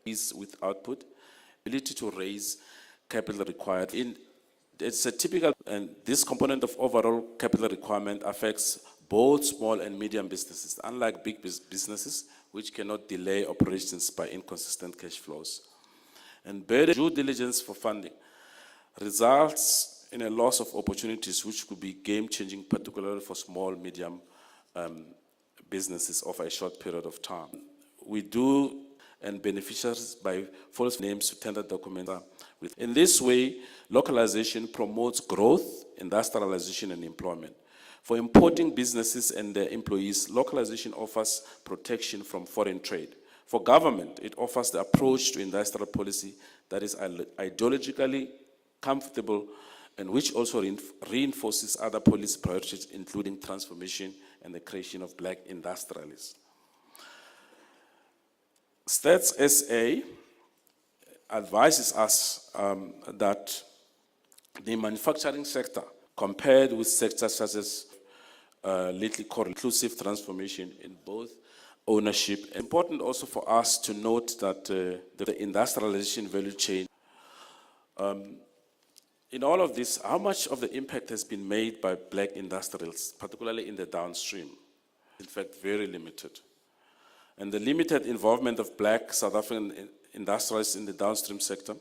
is with output, ability to raise capital required. It's a typical, and this component of overall capital requirement affects both small and medium businesses, unlike big businesses, which cannot delay operations by inconsistent cash flows. And burden due diligence for funding results in a loss of opportunities which could be game-changing, particularly for small, medium businesses over a short period of time. We do, and beneficiaries by false names to tender documents. In this way, localization promotes growth, industrialization, and employment. For importing businesses and their employees, localization offers protection from foreign trade. For government, it offers the approach to industrial policy that is ideologically comfortable and which also reinforces other policy priorities, including transformation and the creation of black industrialists. Stats SA advises us that the manufacturing sector, compared with sectors such as lately called inclusive transformation in both ownership. It's important also for us to note that the industrialization value chain, in all of this, how much of the impact has been made by black industrials, particularly in the downstream? In fact, very limited. And the limited involvement of black South African industrialists in the downstream sector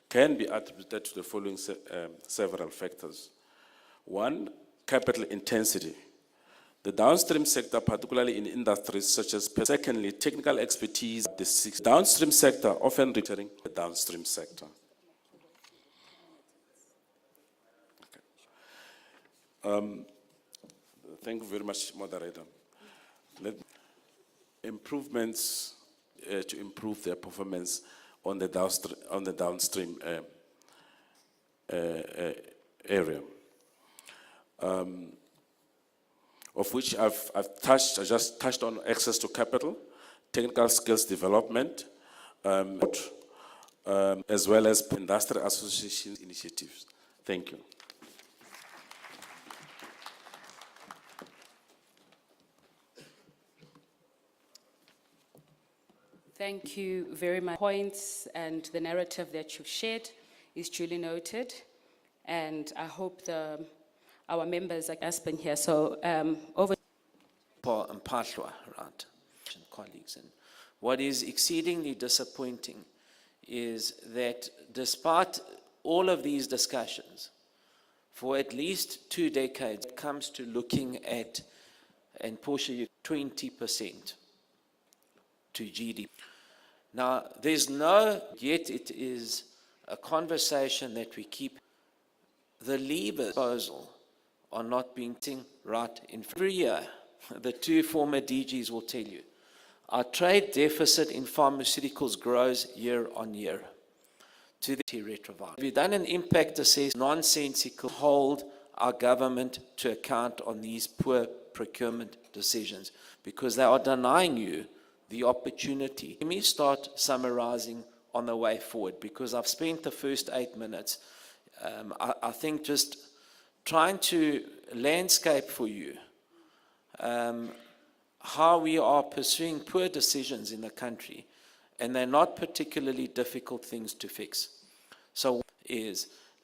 can be attributed to the following several factors. One, capital intensity. The downstream sector, particularly in industries such as, secondly, technical expertise. The downstream sector often returning the downstream sector. Okay. Thank you very much, moderator. Improvements to improve their performance on the downstream area. Of which I just touched on access to capital, technical skills development, as well as industrial association initiatives. Thank you. Thank you very much. Points and the narrative that you've shared is duly noted, and I hope our members are Aspen here. So over. And Patlwa, right, colleagues. And what is exceedingly disappointing is that despite all of these discussions, for at least 2 decades, it comes to looking at, and Portia, 20% to GDP. Now, yet it is a conversation that we keep. The levers proposal are not being right in every year. The two former DGs will tell you, our trade deficit in pharmaceuticals grows year on year. To the retroviral. We've done an impact assessment, nonsensical, hold our government to account on these poor procurement decisions because they are denying you the opportunity. Let me start summarizing on the way forward because I've spent the first 8 minutes, I think, just trying to landscape for you how we are pursuing poor decisions in the country, and they're not particularly difficult things to fix. So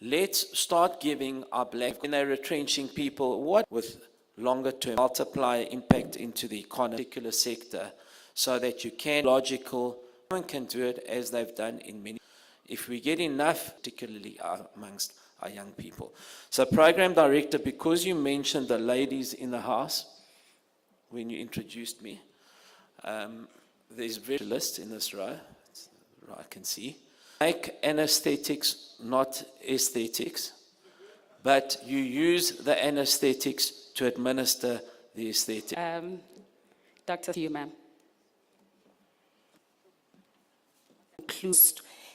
let's start giving our black, when they're retrenching people, what with longer term multiplier impact into the economy, particular sector, so that you can logical, can do it as they've done in many. If we get enough, particularly amongst our young people. So program director, because you mentioned the ladies in the house when you introduced me, there's very list in this row, I can see. Make anesthetics not aesthetics, but you use the anesthetics to administer the aesthetic. Dr. You, ma'am.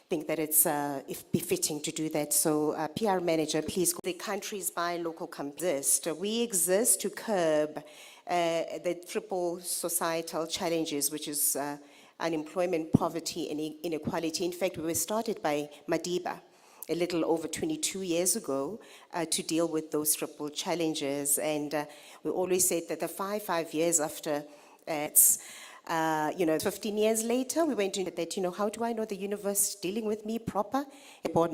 Think that it's if befitting to do that. So PR manager, please. The countries by local companies. We exist to curb the triple societal challenges, which is unemployment, poverty, and inequality. In fact, we were started by Madiba a little over 22 years ago to deal with those triple challenges. And we always said that the 5 years after it's You know, 15 years later, we went into that, you know, how do I know the universe is dealing with me proper? A board